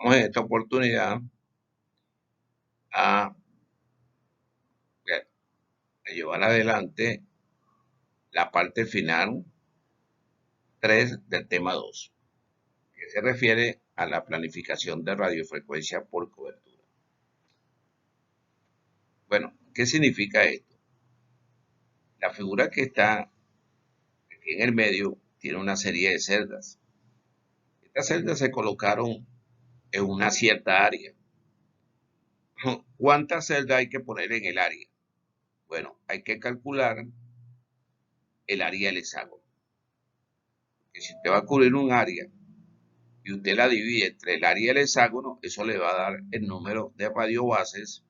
Vamos en esta oportunidad a, a llevar adelante la parte final 3 del tema 2, que se refiere a la planificación de radiofrecuencia por cobertura. Bueno, ¿qué significa esto? La figura que está aquí en el medio tiene una serie de celdas. Estas celdas se colocaron en una cierta área. ¿Cuántas celdas hay que poner en el área? Bueno, hay que calcular el área del hexágono. Que si usted va a cubrir un área y usted la divide entre el área y el hexágono, eso le va a dar el número de radiobases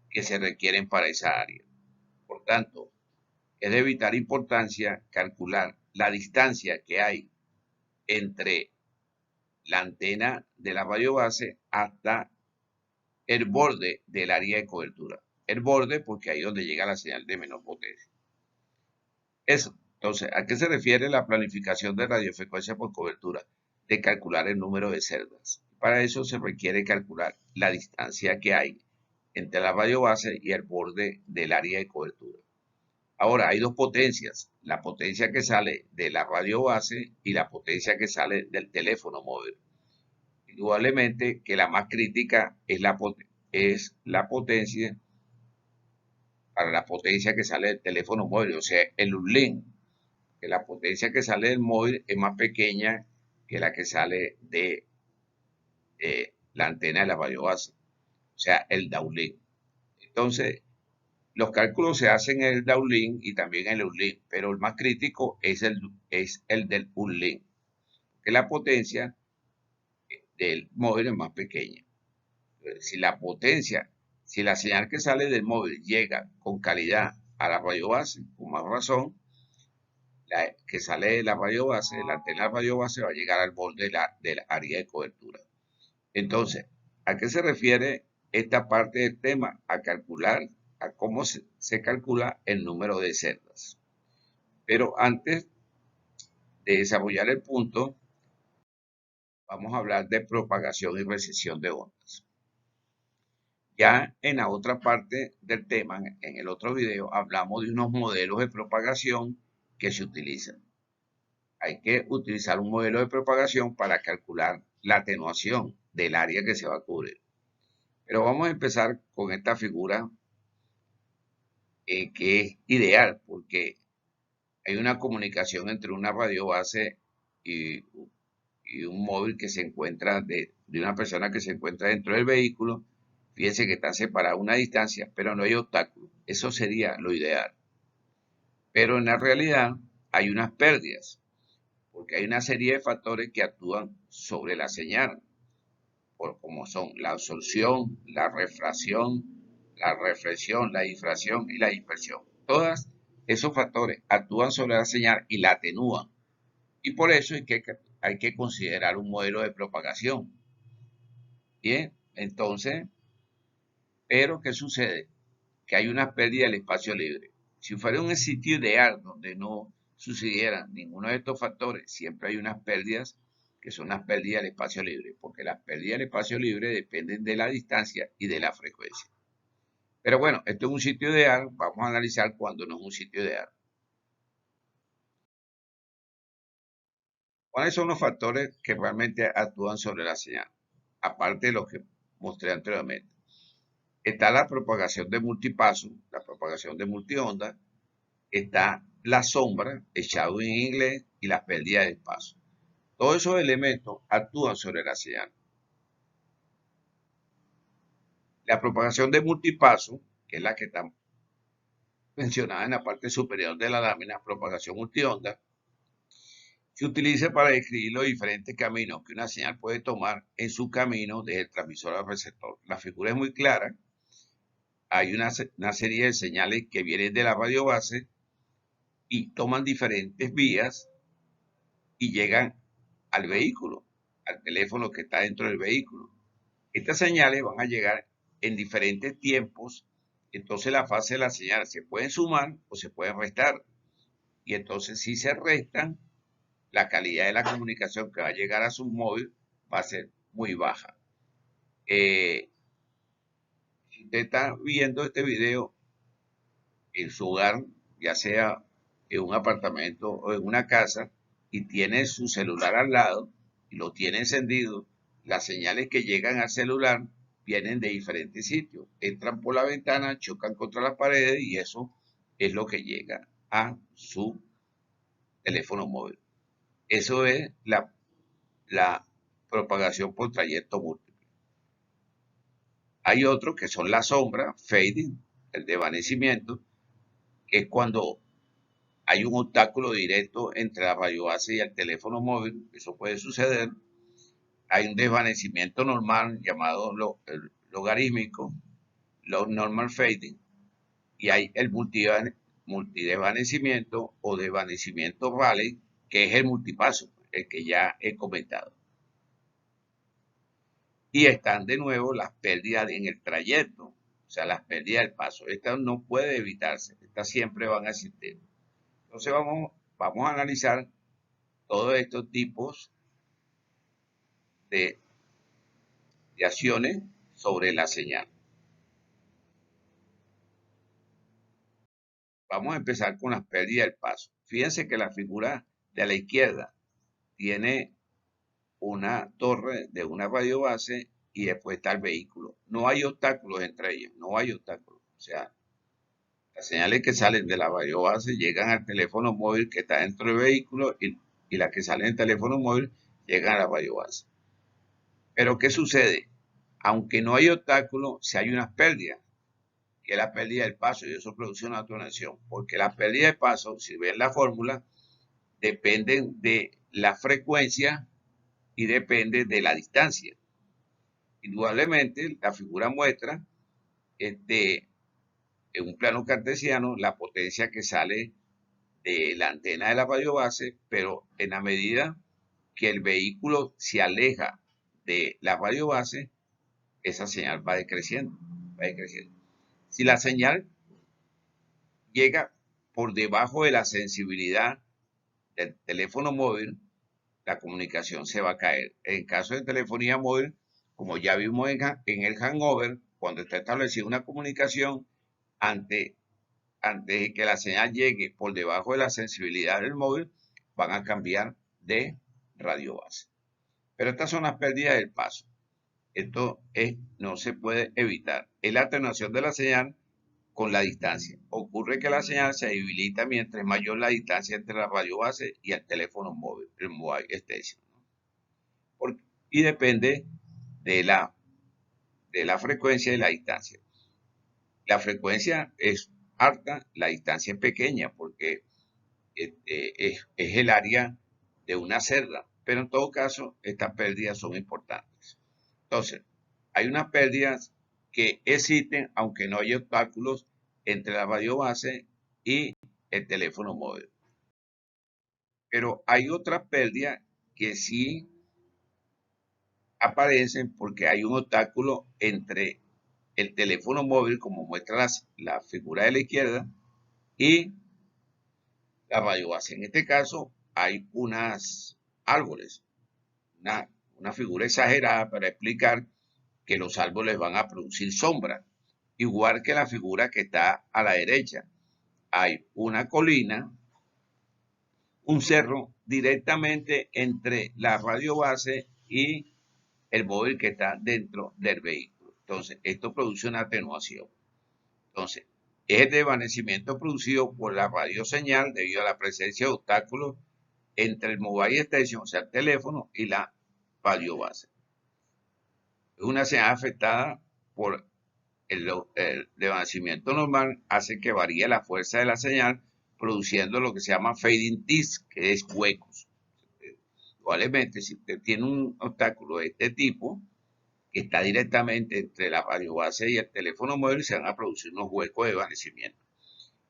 que se requieren para esa área. Por tanto, es de vital importancia calcular la distancia que hay entre la antena de la radiobase hasta el borde del área de cobertura. El borde porque ahí es donde llega la señal de menor potencia. Eso. Entonces, ¿a qué se refiere la planificación de radiofrecuencia por cobertura? De calcular el número de celdas. Para eso se requiere calcular la distancia que hay entre la radiobase y el borde del área de cobertura. Ahora, hay dos potencias, la potencia que sale de la radiobase y la potencia que sale del teléfono móvil. Indudablemente que la más crítica es la potencia para la potencia que sale del teléfono móvil, o sea, el uplink, que la potencia que sale del móvil es más pequeña que la que sale de la antena de la radiobase, o sea, el downlink. Entonces, los cálculos se hacen en el downlink y también en el uplink, pero el más crítico es el del uplink, que la potencia del móvil es más pequeña. Si la potencia, si la señal que sale del móvil llega con calidad a la radiobase, con más razón, la que sale de la radiobase, la antena de la radiobase va a llegar al borde del área de cobertura. Entonces, ¿a qué se refiere esta parte del tema? A calcular, a cómo se calcula el número de celdas. Pero antes de desarrollar el punto, vamos a hablar de propagación y recesión de ondas. Ya en la otra parte del tema, en el otro video, hablamos de unos modelos de propagación que se utilizan. Hay que utilizar un modelo de propagación para calcular la atenuación del área que se va a cubrir. Pero vamos a empezar con esta figura que es ideal porque hay una comunicación entre una radiobase y, y un móvil que se encuentra de una persona que se encuentra dentro del vehículo. Fíjense que están separados a una distancia, pero no hay obstáculo. Eso sería lo ideal. Pero en la realidad hay unas pérdidas, porque hay una serie de factores que actúan sobre la señal, como son la absorción, la refracción, la difracción y la dispersión. Todos esos factores actúan sobre la señal y la atenúan. Y por eso hay que considerar un modelo de propagación. Bien, entonces, pero ¿qué sucede? Que hay una pérdida del espacio libre. Si fuera un sitio ideal donde no sucedieran ninguno de estos factores, siempre hay unas pérdidas que son las pérdidas del espacio libre, porque las pérdidas del espacio libre dependen de la distancia y de la frecuencia. Pero bueno, esto es un sitio ideal, vamos a analizar cuando no es un sitio ideal. ¿Cuáles son los factores que realmente actúan sobre la señal? Aparte de los que mostré anteriormente. Está la propagación de multipaso, la propagación de multionda, está la sombra, el shadow en inglés, y la pérdida de espacio. Todos esos elementos actúan sobre la señal. La propagación de multipaso, que es la que está mencionada en la parte superior de la lámina, propagación multionda, se utiliza para describir los diferentes caminos que una señal puede tomar en su camino desde el transmisor al receptor. La figura es muy clara. Hay una serie de señales que vienen de la radiobase y toman diferentes vías y llegan al vehículo, al teléfono que está dentro del vehículo. Estas señales van a llegar en diferentes tiempos, entonces la fase de la señal se pueden sumar o se pueden restar. Y entonces si se restan, la calidad de la comunicación que va a llegar a su móvil va a ser muy baja. Si usted está viendo este video en su hogar, ya sea en un apartamento o en una casa, y tiene su celular al lado y lo tiene encendido, las señales que llegan al celular vienen de diferentes sitios. Entran por la ventana, chocan contra las paredes y eso es lo que llega a su teléfono móvil. Eso es la propagación por trayecto múltiple. Hay otros que son la sombra, fading, el desvanecimiento, que es cuando hay un obstáculo directo entre la radio base y el teléfono móvil. Eso puede suceder. Hay un desvanecimiento normal llamado logarítmico, log normal fading, y hay el multidesvanecimiento o desvanecimiento rally, que es el multipaso, el que ya he comentado. Y están de nuevo las pérdidas en el trayecto, o sea, las pérdidas del paso. Estas no puede evitarse, estas siempre van a existir. Entonces vamos a analizar todos estos tipos de acciones sobre la señal. Vamos a empezar con las pérdidas del paso. Fíjense que la figura de la izquierda tiene una torre de una radio base y después está el vehículo. No hay obstáculos entre ellos, no hay obstáculos. O sea, las señales que salen de la radio base llegan al teléfono móvil que está dentro del vehículo y las que salen del teléfono móvil llegan a la radio base. Pero ¿qué sucede? Aunque no hay obstáculos, si hay unas pérdidas, que es la pérdida del paso, y eso produce una detonación, porque la pérdida de paso, si ven la fórmula, dependen de la frecuencia y depende de la distancia. Indudablemente, la figura muestra en un plano cartesiano la potencia que sale de la antena de la radio base, pero en la medida que el vehículo se aleja de la radio base, esa señal va decreciendo, va decreciendo. Si la señal llega por debajo de la sensibilidad del teléfono móvil, la comunicación se va a caer. En caso de telefonía móvil, como ya vimos en el hangover, cuando está establecida una comunicación, antes de que la señal llegue por debajo de la sensibilidad del móvil, van a cambiar de radio base. Pero estas son las pérdidas del paso. Esto no se puede evitar. Es la atenuación de la señal con la distancia. Ocurre que la señal se debilita mientras mayor la distancia entre la radio base y el teléfono móvil, el mobile station. Y depende de la frecuencia y la distancia. La frecuencia es alta, la distancia es pequeña porque es el área de una celda, pero en todo caso estas pérdidas son importantes. Entonces, hay unas pérdidas que existen aunque no hay obstáculos entre la radio base y el teléfono móvil. Pero hay otras pérdidas que sí aparecen porque hay un obstáculo entre el teléfono móvil, como muestra la figura de la izquierda, y la radio base. En este caso hay unos árboles, una figura exagerada para explicar que los árboles van a producir sombra, igual que la figura que está a la derecha. Hay una colina, un cerro directamente entre la radio base y el móvil que está dentro del vehículo. Entonces, esto produce una atenuación. Entonces, es el desvanecimiento producido por la radioseñal debido a la presencia de obstáculos entre el mobile station, o sea, el teléfono, y la radio base. Es una señal afectada por el desvanecimiento normal, hace que varíe la fuerza de la señal, produciendo lo que se llama fading teeth, que es huecos. Probablemente, si usted tiene un obstáculo de este tipo, que está directamente entre la radio base y el teléfono móvil, se van a producir unos huecos de desvanecimiento.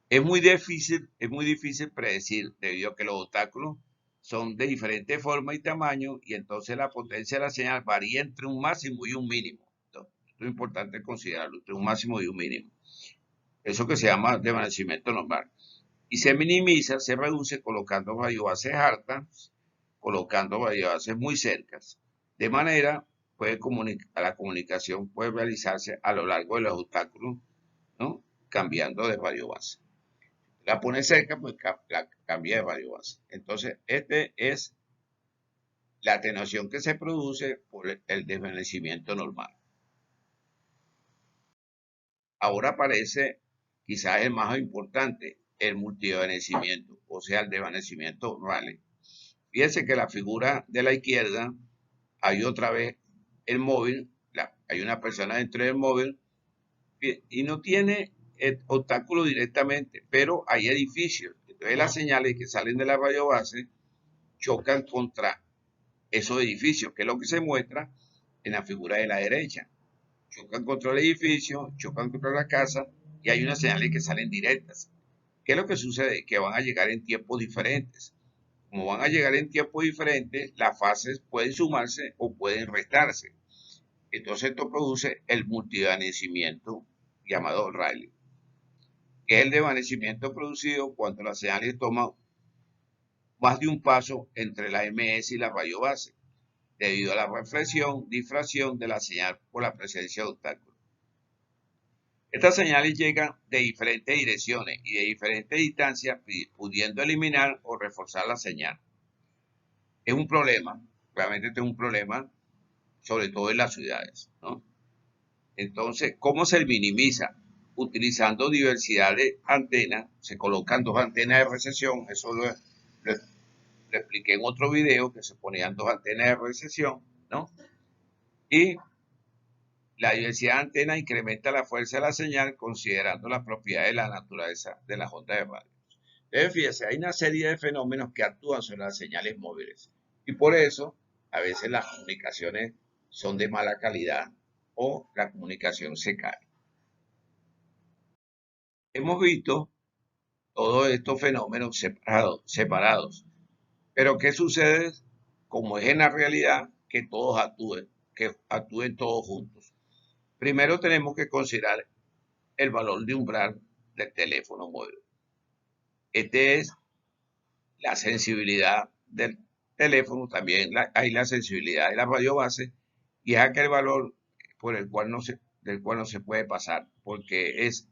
Es muy difícil predecir, debido a que los obstáculos son de diferente forma y tamaño, y entonces la potencia de la señal varía entre un máximo y un mínimo. Entonces, esto es importante considerarlo, entre un máximo y un mínimo. Eso que se llama desvanecimiento normal. Y se minimiza, se reduce colocando radiobases hartas, colocando radiobases muy cercas. De manera la comunicación puede realizarse a lo largo de los obstáculos, ¿no? Cambiando de radio base. La pone cerca, pues la cambia de radio base. Entonces, este es la atenuación que se produce por el desvanecimiento normal. Ahora aparece quizás el más importante, el multidenecimiento, o sea, el desvanecimiento Rayleigh. Fíjense que la figura de la izquierda, hay otra vez el móvil, hay una persona dentro del móvil y no tiene el obstáculo directamente, pero hay edificios. Entonces las señales que salen de la radio base chocan contra esos edificios, que es lo que se muestra en la figura de la derecha. Chocan contra el edificio, chocan contra la casa y hay unas señales que salen directas. ¿Qué es lo que sucede? Que van a llegar en tiempos diferentes. Como van a llegar en tiempos diferentes, las fases pueden sumarse o pueden restarse. Entonces esto produce el multidanecimiento llamado Rayleigh, que es el desvanecimiento producido cuando las señales toman más de un paso entre la MS y la radio base, debido a la reflexión, difracción de la señal por la presencia de obstáculos. Estas señales llegan de diferentes direcciones y de diferentes distancias, pudiendo eliminar o reforzar la señal. Es un problema, realmente este es un problema, sobre todo en las ciudades, ¿no? Entonces, ¿cómo se minimiza? Utilizando diversidad de antenas, se colocan dos antenas de recesión, eso lo expliqué en otro video, que se ponían dos antenas de recesión, ¿no? Y la diversidad de antenas incrementa la fuerza de la señal considerando las propiedades de la naturaleza de las ondas de radio. Entonces, fíjense, hay una serie de fenómenos que actúan sobre las señales móviles y por eso a veces las comunicaciones son de mala calidad o la comunicación se cae. Hemos visto todos estos fenómenos separados. Pero ¿qué sucede? Como es en la realidad, que todos actúen todos juntos. Primero tenemos que considerar el valor de umbral del teléfono móvil. Este es la sensibilidad del teléfono, también hay la sensibilidad de la radio base, y es aquel valor por el cual del cual no se puede pasar, porque es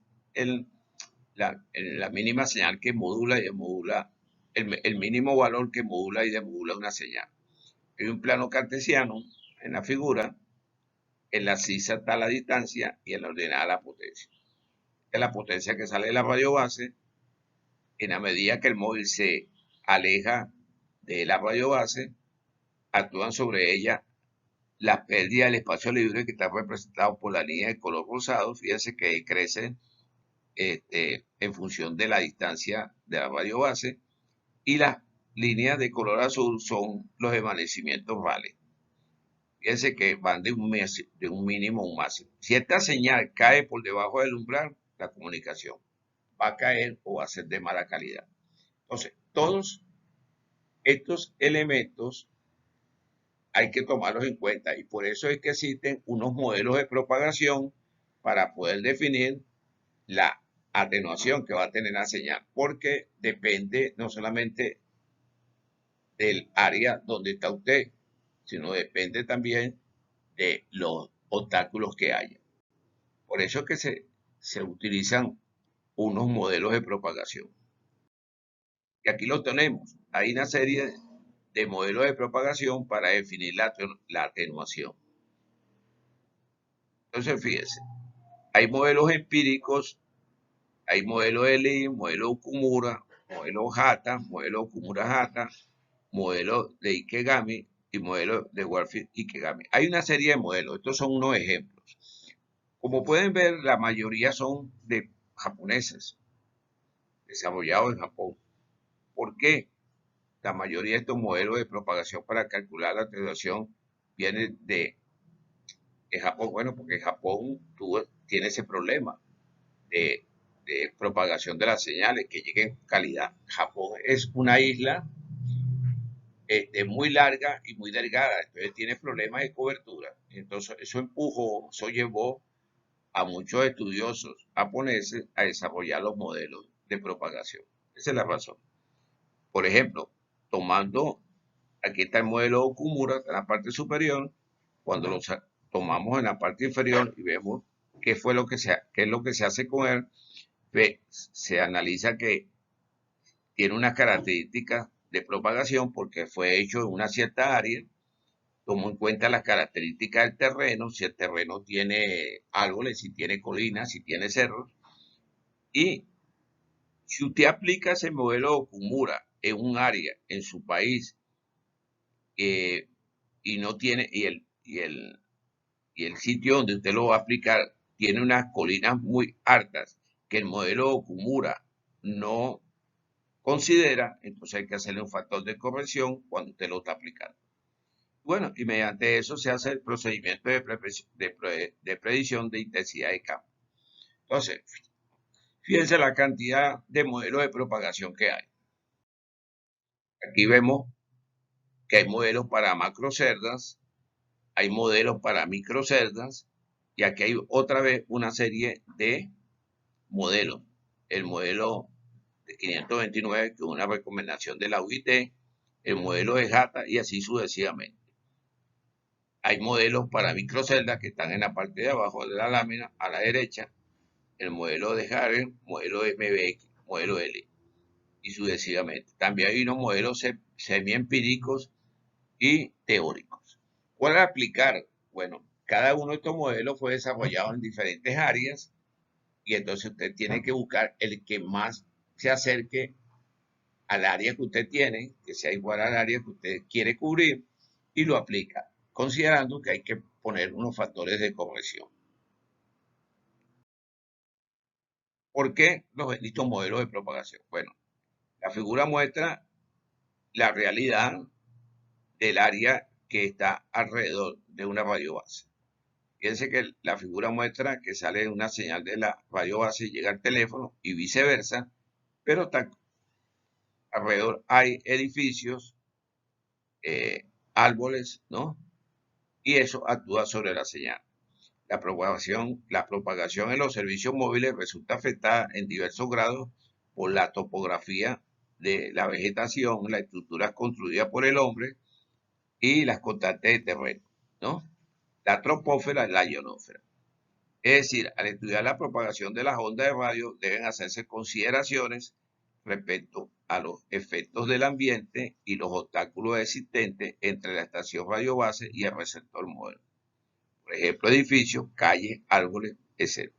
la mínima señal que modula y demodula, el mínimo valor que modula y demodula una señal. Hay un plano cartesiano en la figura, en la sisa está la distancia y en la ordenada la potencia. Esta es la potencia que sale de la radio base. En la medida que el móvil se aleja de la radio base, actúan sobre ella las pérdidas del espacio libre que está representado por la línea de color rosado. Fíjense que crece en función de la distancia de la radio base, y las líneas de color azul son los desvanecimientos Rayleigh. Fíjense que van de un mínimo a un máximo. Si esta señal cae por debajo del umbral, la comunicación va a caer o va a ser de mala calidad. Entonces, todos estos elementos hay que tomarlos en cuenta y por eso es que existen unos modelos de propagación para poder definir la atenuación que va a tener la señal, porque depende no solamente del área donde está usted, sino depende también de los obstáculos que haya. Por eso es que se utilizan unos modelos de propagación. Y aquí lo tenemos. Hay una serie de modelos de propagación para definir la atenuación. Entonces, fíjense, hay modelos empíricos, hay modelo de Lee, modelo Okumura, modelo Hata, modelo Okumura-Hata, modelo de Ikegami y modelo de Warfield-Ikegami. Hay una serie de modelos, estos son unos ejemplos. Como pueden ver, la mayoría son de japoneses, desarrollados en Japón. ¿Por qué? La mayoría de estos modelos de propagación para calcular la atenuación vienen de Japón. Bueno, porque Japón tiene ese problema de propagación de las señales, que lleguen en calidad. Japón es una isla muy larga y muy delgada, entonces tiene problemas de cobertura. Entonces eso llevó a muchos estudiosos japoneses a desarrollar los modelos de propagación. Esa es la razón. Por ejemplo, tomando, aquí está el modelo Okumura, en la parte superior, cuando lo tomamos en la parte inferior y vemos qué es lo que se hace con él, se analiza que tiene unas características de propagación porque fue hecho en una cierta área, tomó en cuenta las características del terreno, si el terreno tiene árboles, si tiene colinas, si tiene cerros, y si usted aplica ese modelo de Okumura en un área, en su país, y no tiene, y el sitio donde usted lo va a aplicar tiene unas colinas muy altas que el modelo de Okumura no considera, entonces hay que hacerle un factor de corrección cuando usted lo está aplicando. Bueno, y mediante eso se hace el procedimiento de predicción de intensidad de campo. Entonces, fíjense la cantidad de modelos de propagación que hay. Aquí vemos que hay modelos para macrocerdas, hay modelos para microcerdas, y aquí hay otra vez una serie de modelos. El modelo de 529, que es una recomendación de la UIT, el modelo de JATA y así sucesivamente. Hay modelos para microceldas que están en la parte de abajo de la lámina a la derecha, el modelo de Harvard, modelo MBX, modelo L y sucesivamente. También hay unos modelos semi-empíricos y teóricos. ¿Cuál aplicar? Bueno, cada uno de estos modelos fue desarrollado en diferentes áreas y entonces usted tiene que buscar el que más se acerque al área que usted tiene, que sea igual al área que usted quiere cubrir y lo aplica, considerando que hay que poner unos factores de corrección. ¿Por qué los benditos modelos de propagación? Bueno, la figura muestra la realidad del área que está alrededor de una radiobase. Fíjense que la figura muestra que sale una señal de la radiobase y llega al teléfono y viceversa, pero alrededor hay edificios, árboles, ¿no? Y eso actúa sobre la señal. La propagación en los servicios móviles resulta afectada en diversos grados por la topografía de la vegetación, la estructura construida por el hombre y las constantes de terreno, ¿no? La troposfera y la ionosfera. Es decir, al estudiar la propagación de las ondas de radio deben hacerse consideraciones respecto a los efectos del ambiente y los obstáculos existentes entre la estación radiobase y el receptor móvil. Por ejemplo, edificios, calles, árboles, etc.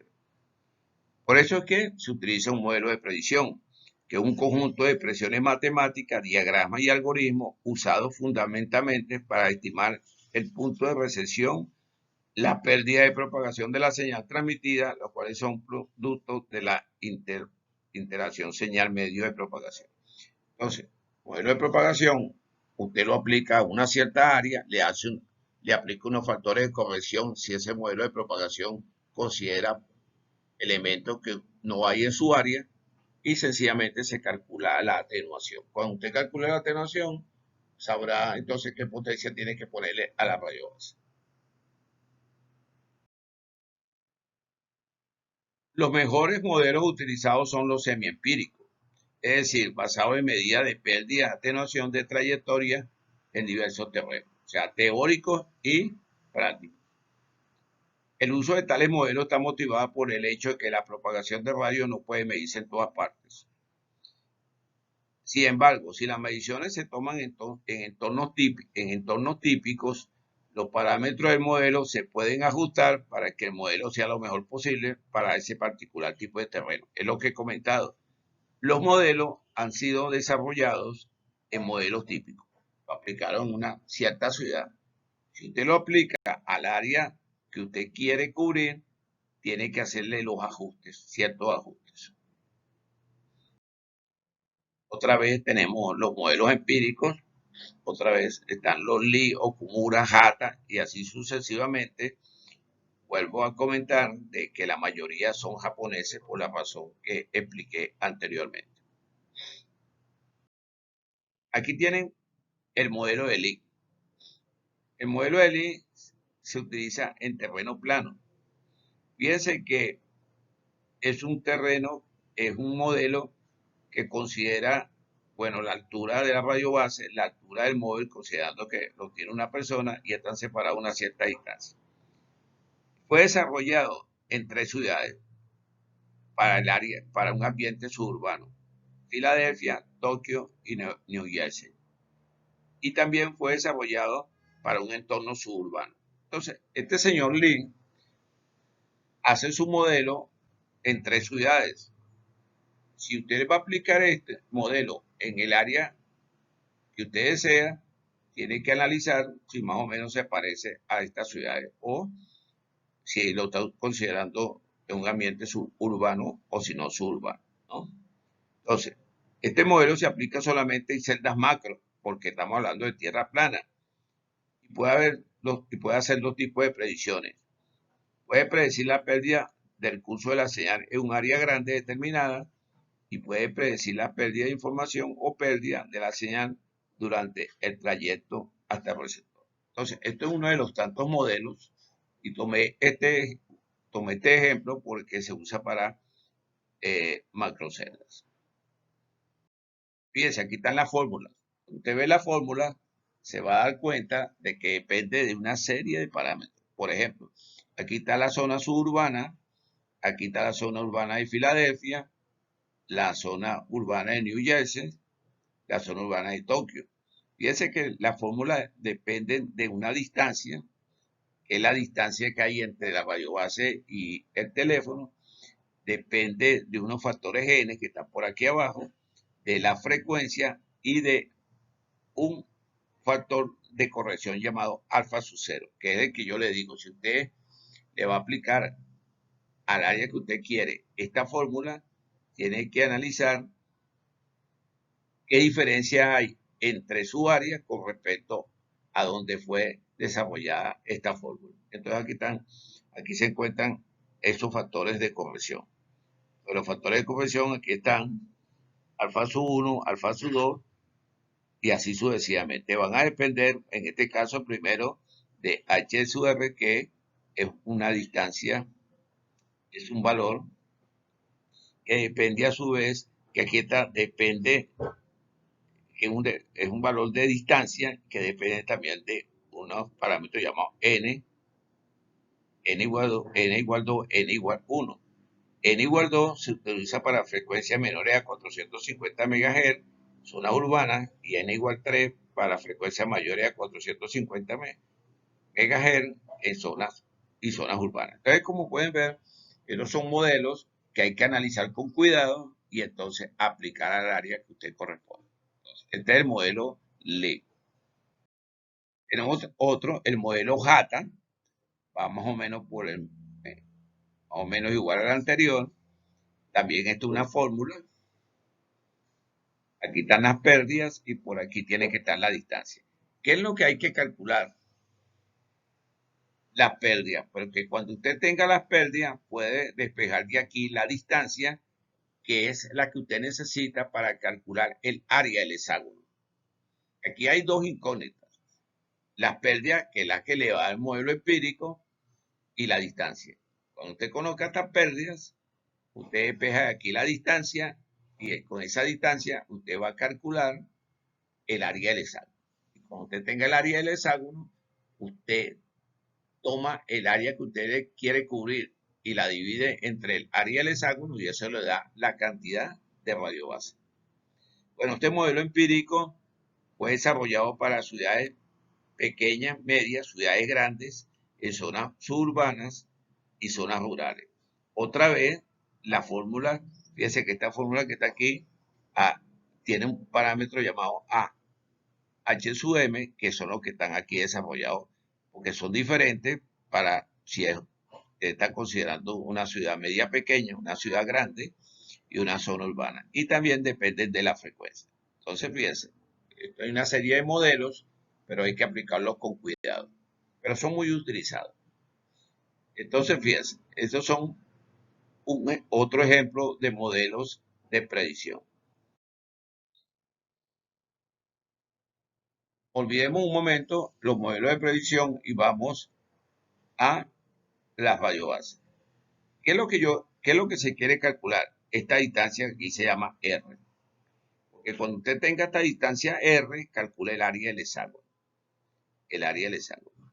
Por eso es que se utiliza un modelo de predicción, que es un conjunto de expresiones matemáticas, diagramas y algoritmos usados fundamentalmente para estimar el punto de recepción, la pérdida de propagación de la señal transmitida, los cuales son productos de la interacción señal-medio de propagación. Entonces, modelo de propagación, usted lo aplica a una cierta área, le aplica unos factores de corrección si ese modelo de propagación considera elementos que no hay en su área y sencillamente se calcula la atenuación. Cuando usted calcula la atenuación, sabrá entonces qué potencia tiene que ponerle a la radiobase. Los mejores modelos utilizados son los semiempíricos, es decir, basados en medidas de pérdida, atenuación de trayectoria en diversos terrenos, o sea, teóricos y prácticos. El uso de tales modelos está motivado por el hecho de que la propagación de radio no puede medirse en todas partes. Sin embargo, si las mediciones se toman en entornos típicos, los parámetros del modelo se pueden ajustar para que el modelo sea lo mejor posible para ese particular tipo de terreno. Es lo que he comentado. Los modelos han sido desarrollados en modelos típicos. Lo aplicaron en una cierta ciudad. Si usted lo aplica al área que usted quiere cubrir, tiene que hacerle los ajustes, ciertos ajustes. Otra vez tenemos los modelos empíricos, otra vez están los Lee, Okumura, Hata y así sucesivamente. Vuelvo a comentar de que la mayoría son japoneses por la razón que expliqué anteriormente. Aquí tienen el modelo de Lee. El modelo de Lee se utiliza en terreno plano. Fíjense que es un modelo que considera Bueno, la altura de la radiobase, la altura del móvil, considerando que lo tiene una persona y están separados a una cierta distancia. Fue desarrollado en 3 ciudades para el área, para un ambiente suburbano: Filadelfia, Tokio y New Jersey. Y también fue desarrollado para un entorno suburbano. Entonces, este señor Lee hace su modelo en 3 ciudades. Si usted va a aplicar este modelo en el área que usted desea, tiene que analizar si más o menos se parece a estas ciudades o si lo está considerando en un ambiente suburbano o si no suburbano, ¿no? Entonces, este modelo se aplica solamente en celdas macro, porque estamos hablando de tierra plana, y puede hacer 2 tipos de predicciones. Puede predecir la pérdida del curso de la señal en un área grande determinada y puede predecir la pérdida de información o pérdida de la señal durante el trayecto hasta el receptor. Entonces, esto es uno de los tantos modelos y tomé este ejemplo porque se usa para macroceldas. Fíjense, aquí están las fórmulas. Usted ve la fórmula, se va a dar cuenta de que depende de una serie de parámetros. Por ejemplo, aquí está la zona suburbana, aquí está la zona urbana de Filadelfia, la zona urbana de New Jersey, la zona urbana de Tokio. Fíjense que las fórmulas dependen de una distancia, que es la distancia que hay entre la radiobase y el teléfono, depende de unos factores N que están por aquí abajo, de la frecuencia y de un factor de corrección llamado alfa sub 0, que es el que yo le digo: si usted le va a aplicar al área que usted quiere esta fórmula, tiene que analizar qué diferencia hay entre su área con respecto a donde fue desarrollada esta fórmula. Entonces aquí se encuentran esos factores de corrección. Los factores de corrección aquí están: alfa sub 1, alfa sub 2 y así sucesivamente. Van a depender, en este caso primero, de h sub r, que es una distancia, es un valor que depende a su vez, que aquí está, depende, que es un valor de distancia que depende también de unos parámetros llamados n, n igual 2, n igual 2, n igual 1. N igual 2 se utiliza para frecuencias menores a 450 MHz, zonas urbanas, y N igual 3 para frecuencias mayores a 450 MHz en zonas y zonas urbanas. Entonces, como pueden ver, estos son modelos que hay que analizar con cuidado y entonces aplicar al área que usted corresponde. Entonces, este es el modelo LE. Tenemos otro, el modelo JATA, va más o menos más o menos igual al anterior. También esto es una fórmula. Aquí están las pérdidas y por aquí tiene que estar la distancia. ¿Qué es lo que hay que calcular? Las pérdidas, porque cuando usted tenga las pérdidas puede despejar de aquí la distancia, que es la que usted necesita para calcular el área del hexágono. Aquí hay 2 incógnitas: las pérdidas, que es la que le va al modelo empírico, y la distancia. Cuando usted conozca estas pérdidas, usted despeja aquí la distancia y con esa distancia usted va a calcular el área del hexágono. Y cuando usted tenga el área del hexágono, usted toma el área que usted quiere cubrir y la divide entre el área del hexágono y eso le da la cantidad de radiobase. Bueno, este modelo empírico fue desarrollado para ciudades pequeñas, medias, ciudades grandes, en zonas suburbanas y zonas rurales. Otra vez, la fórmula, fíjense que esta fórmula que está aquí tiene un parámetro llamado A, H sub M, que son los que están aquí desarrollados, porque son diferentes para si está considerando una ciudad media pequeña, una ciudad grande y una zona urbana. Y también dependen de la frecuencia. Entonces, fíjense, hay una serie de modelos, pero hay que aplicarlos con cuidado. Pero son muy utilizados. Entonces, fíjense, estos son otro ejemplo de modelos de predicción. Olvidemos un momento los modelos de predicción y vamos a las radiobases. ¿Qué es lo que se quiere calcular? Esta distancia aquí se llama R. Que cuando usted tenga esta distancia R, calcule el área del hexágono. El área del hexágono.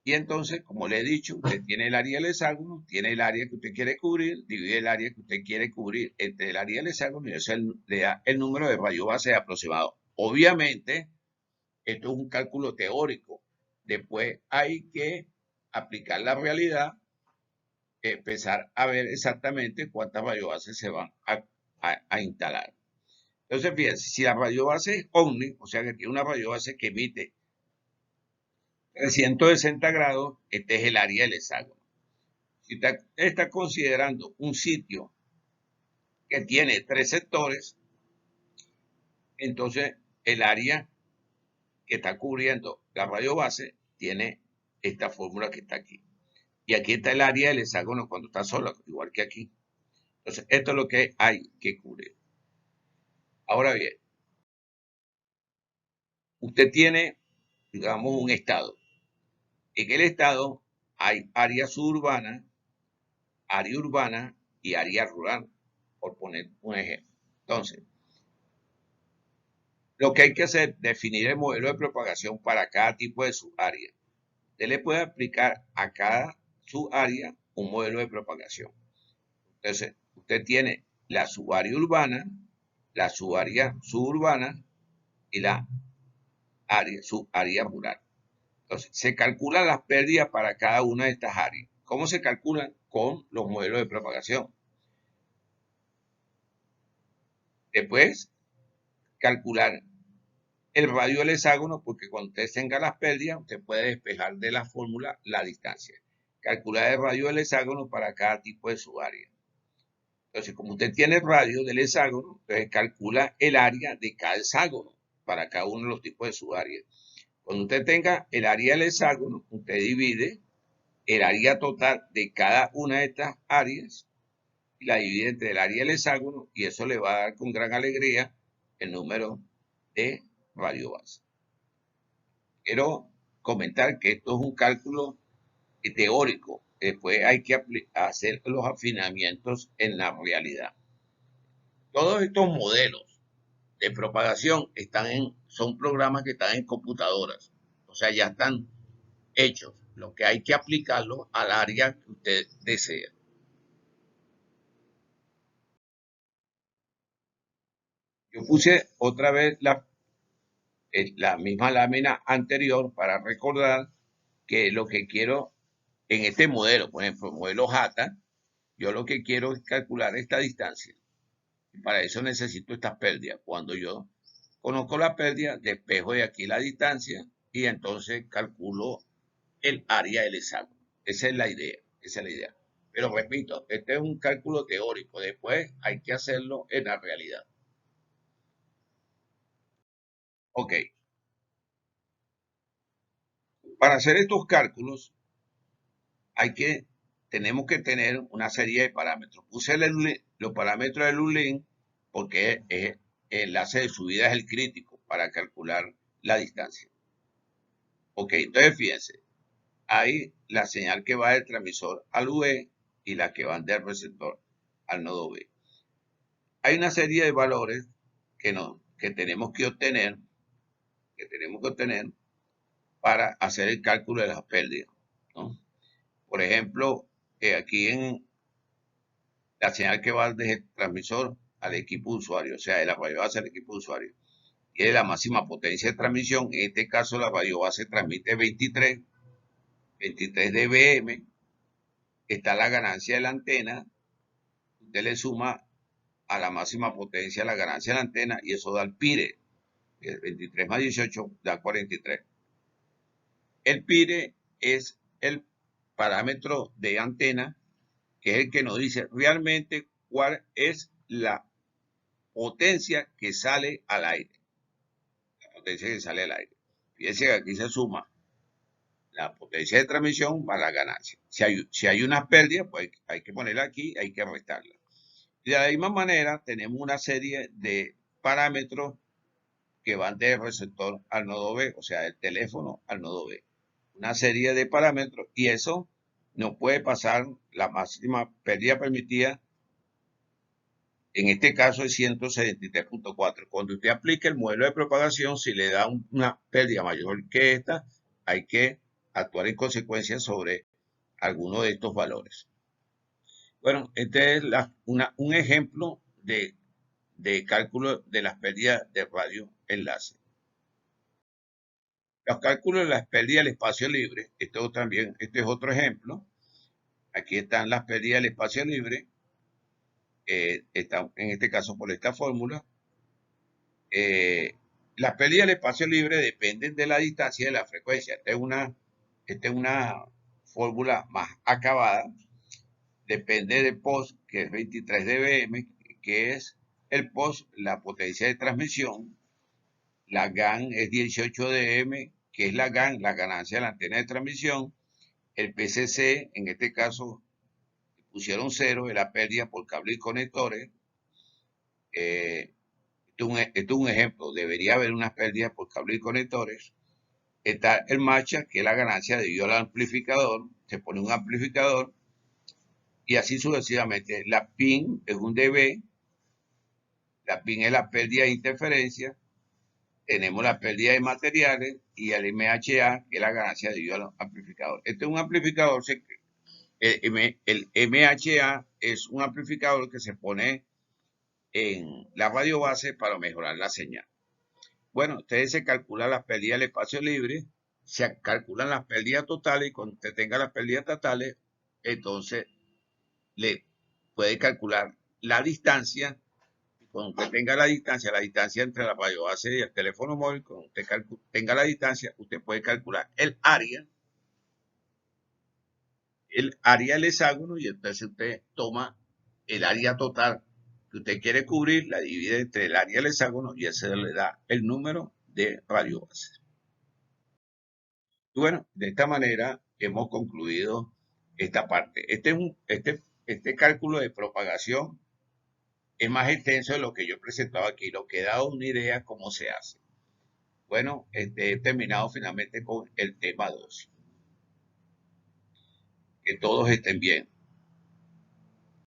Y entonces, como le he dicho, usted tiene el área del hexágono, tiene el área que usted quiere cubrir, divide el área que usted quiere cubrir entre el área del hexágono y eso le da el número de rayo base aproximado. Obviamente, esto es un cálculo teórico. Después hay que aplicar la realidad, empezar a ver exactamente cuántas rayobases se van a instalar. Entonces, fíjense, si la rayobase es omni, o sea que tiene una rayobase que emite 360 grados, este es el área del hexágono. Si usted está considerando un sitio que tiene 3 sectores, entonces el área que está cubriendo la rayobase tiene esta fórmula que está aquí. Y aquí está el área del hexágono cuando está sola, igual que aquí. Entonces, esto es lo que hay que cubrir. Ahora bien, usted tiene, digamos, un estado. En el estado hay área suburbana, área urbana y área rural, por poner un ejemplo. Entonces, lo que hay que hacer es definir el modelo de propagación para cada tipo de subárea. Usted le puede aplicar a cada subárea un modelo de propagación. Entonces, usted tiene la subárea urbana, la subárea suburbana y la subárea rural. Entonces, se calculan las pérdidas para cada una de estas áreas. ¿Cómo se calculan? Con los modelos de propagación. Después, calcular el radio del hexágono, porque cuando usted tenga las pérdidas, usted puede despejar de la fórmula la distancia. Calcular el radio del hexágono para cada tipo de subárea. Entonces, como usted tiene el radio del hexágono, entonces calcula el área de cada hexágono para cada uno de los tipos de subáreas. Cuando usted tenga el área del hexágono, usted divide el área total de cada una de estas áreas y la divide entre el área del hexágono y eso le va a dar con gran alegría el número de radiobase. Quiero comentar que esto es un cálculo teórico. Después hay que hacer los afinamientos en la realidad. Todos estos modelos de propagación son programas que están en computadoras. O sea, ya están hechos. Lo que hay que aplicarlo al área que usted desea. Yo puse otra vez la misma lámina anterior para recordar que lo que quiero en este modelo, por ejemplo, modelo JATA, yo lo que quiero es calcular esta distancia. Y para eso necesito estas pérdidas. Cuando yo conozco la pérdida, despejo de aquí la distancia y entonces calculo el área del hexágono. Esa es la idea, esa es la idea. Pero repito, este es un cálculo teórico, después hay que hacerlo en la realidad. Ok, para hacer estos cálculos tenemos que tener una serie de parámetros. Puse los parámetros del ULIN porque el enlace de subida es el crítico para calcular la distancia. Ok, entonces fíjense, hay la señal que va del transmisor al V y la que van del receptor al nodo B. Hay una serie de valores que tenemos que obtener para hacer el cálculo de las pérdidas, ¿no? Por ejemplo, aquí en la señal que va desde el transmisor al equipo de usuario, o sea, de la radiobase al equipo de usuario, tiene la máxima potencia de transmisión. En este caso, la radiobase transmite 23 dBm. Está la ganancia de la antena. Usted le suma a la máxima potencia la ganancia de la antena y eso da el PIRE. 23 más 18 da 43. El PIRE es el parámetro de antena que es el que nos dice realmente cuál es la potencia que sale al aire. La potencia que sale al aire. Fíjense que aquí se suma la potencia de transmisión más la ganancia. Si hay una pérdida, pues hay que ponerla aquí, hay que restarla. De la misma manera, tenemos una serie de parámetros que van del receptor al nodo B, o sea, del teléfono al nodo B. Una serie de parámetros y eso no puede pasar la máxima pérdida permitida En este caso es 173.4. Cuando usted aplica el modelo de propagación, si le da una pérdida mayor que esta, hay que actuar en consecuencia sobre alguno de estos valores. Bueno, este es un ejemplo de cálculo de las pérdidas de radioenlace. Los cálculos de las pérdidas del espacio libre, este es otro ejemplo. Aquí están las pérdidas del espacio libre, están en este caso por esta fórmula. Las pérdidas del espacio libre dependen de la distancia y de la frecuencia. Esta es una fórmula más acabada. Depende del POS, que es 23 dBm, que es el POS, la potencia de transmisión. La GAN es 18 dm, que es la GAN, la ganancia de la antena de transmisión. El PCC, en este caso, pusieron 0, es la pérdida por cable y conectores. Esto es un ejemplo, debería haber unas pérdidas por cable y conectores. Está el matcha, que es la ganancia debido al amplificador, se pone un amplificador, y así sucesivamente. La PIN es un dB, la PIN es la pérdida de interferencia, tenemos la pérdida de materiales, y el MHA, que es la ganancia debido al amplificador. Este es un amplificador, el MHA es un amplificador que se pone en la radio base para mejorar la señal. Bueno, ustedes se calculan las pérdidas del espacio libre, se calculan las pérdidas totales, y cuando usted tenga las pérdidas totales, entonces le puede calcular la distancia. Cuando usted tenga la distancia entre la radio base y el teléfono móvil, cuando usted tenga la distancia, usted puede calcular el área del hexágono, y entonces usted toma el área total que usted quiere cubrir, la divide entre el área del hexágono, y ese le da el número de radio base. Y bueno, de esta manera hemos concluido esta parte. Este cálculo de propagación es más extenso de lo que yo he presentado aquí, lo que he dado una idea cómo se hace. Bueno, he terminado finalmente con el tema 2. Que todos estén bien.